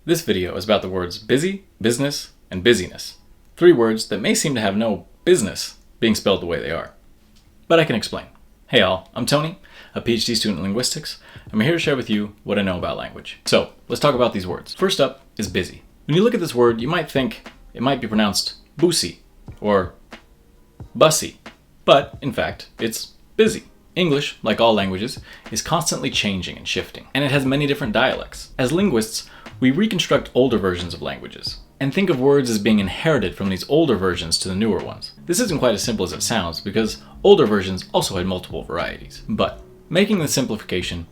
This video is about the words busy, business, and busyness. 3 words that may seem to have no business being spelled the way they are. But I can explain. Hey all, I'm Tony, a PhD student in linguistics, and I'm here to share with you what I know about language. So, let's talk about these words. First up is busy. When you look at this word, you might think it might be pronounced busy or bussy, but in fact, it's busy. English, like all languages, is constantly changing and shifting, and it has many different dialects. As linguists, we reconstruct older versions of languages, and think of words as being inherited from these older versions to the newer ones. This isn't quite as simple as it sounds, because older versions also had multiple varieties. But, making the simplification,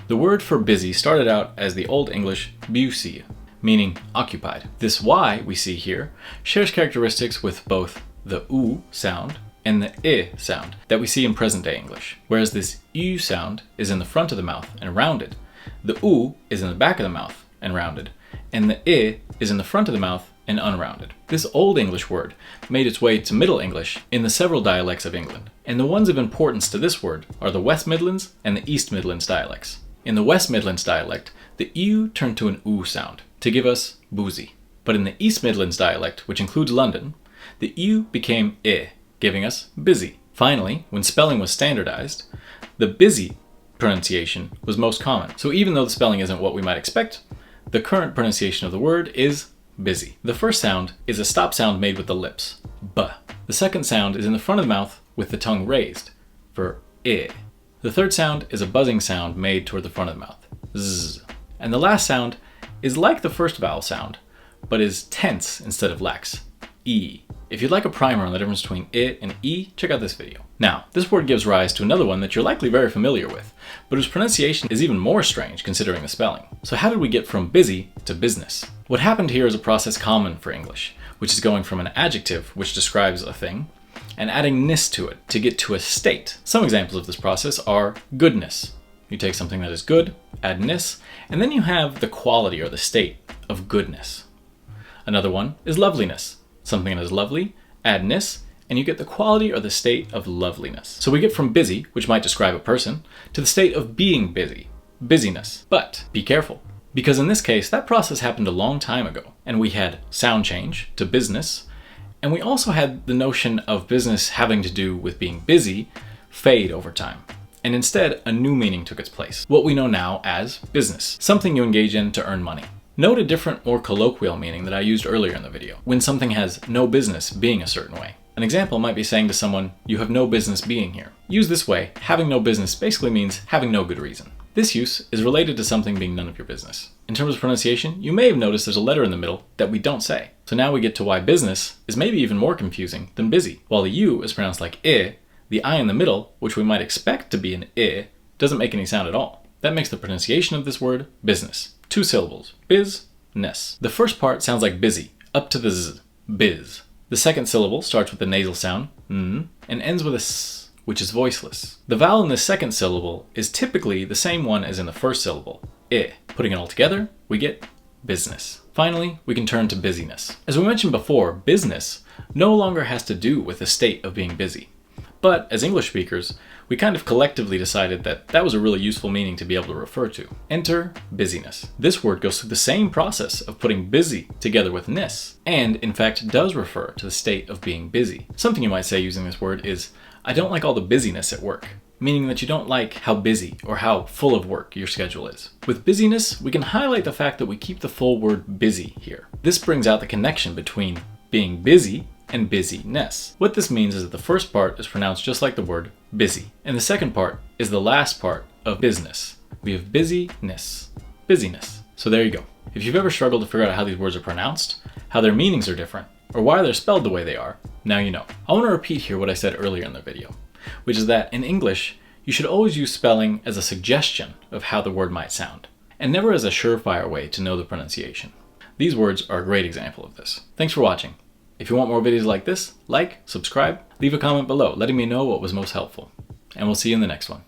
the word for busy started out as the Old English busy, meaning occupied. This Y we see here shares characteristics with both the U sound and the I sound that we see in present-day English. Whereas this U sound is in the front of the mouth and rounded, the U is in the back of the mouth and rounded, and the I is in the front of the mouth and unrounded. This Old English word made its way to Middle English in the several dialects of England, and the ones of importance to this word are the West Midlands and the East Midlands dialects. In the West Midlands dialect, the U turned to an U sound to give us boozy. But in the East Midlands dialect, which includes London, the U became I, giving us busy. Finally, when spelling was standardized, the busy pronunciation was most common. So even though the spelling isn't what we might expect, the current pronunciation of the word is busy. The first sound is a stop sound made with the lips, B. The second sound is in the front of the mouth with the tongue raised, for I. The third sound is a buzzing sound made toward the front of the mouth, Z. And the last sound is like the first vowel sound, but is tense instead of lax, E. If you'd like a primer on the difference between I and E, check out this video. Now, this word gives rise to another one that you're likely very familiar with, but whose pronunciation is even more strange considering the spelling. So how did we get from busy to business? What happened here is a process common for English, which is going from an adjective, which describes a thing, and adding ness to it to get to a state. Some examples of this process are goodness. You take something that is good, add ness, and then you have the quality or the state of goodness. Another one is loveliness. Something that is lovely, add ness, and you get the quality or the state of loveliness. So we get from busy, which might describe a person, to the state of being busy, busyness. But be careful, because in this case, that process happened a long time ago, and we had sound change to business, and we also had the notion of business having to do with being busy fade over time. And instead, a new meaning took its place, what we know now as business, something you engage in to earn money. Note a different, more colloquial meaning that I used earlier in the video, when something has no business being a certain way. An example might be saying to someone, you have no business being here. Used this way, having no business basically means having no good reason. This use is related to something being none of your business. In terms of pronunciation, you may have noticed there's a letter in the middle that we don't say. So now we get to why business is maybe even more confusing than busy. While the U is pronounced like I, the I in the middle, which we might expect to be an I, doesn't make any sound at all. That makes the pronunciation of this word business. 2 syllables, biz-ness. The first part sounds like busy, up to the z, biz. The second syllable starts with the nasal sound, n, and ends with a s, which is voiceless. The vowel in the second syllable is typically the same one as in the first syllable, I. Putting it all together, we get business. Finally, we can turn to busyness. As we mentioned before, business no longer has to do with the state of being busy. But as English speakers, we kind of collectively decided that that was a really useful meaning to be able to refer to. Enter busyness. This word goes through the same process of putting busy together with ness, and in fact does refer to the state of being busy. Something you might say using this word is, I don't like all the busyness at work, meaning that you don't like how busy or how full of work your schedule is. With busyness, we can highlight the fact that we keep the full word busy here. This brings out the connection between being busy and busyness. What this means is that the first part is pronounced just like the word busy, and the second part is the last part of business. We have busyness. So there you go. If you've ever struggled to figure out how these words are pronounced, how their meanings are different, or why they're spelled the way they are, now you know. I want to repeat here what I said earlier in the video, which is that in English, you should always use spelling as a suggestion of how the word might sound, and never as a surefire way to know the pronunciation. These words are a great example of this. Thanks for watching. If you want more videos like this, like, subscribe, leave a comment below letting me know what was most helpful. And we'll see you in the next one.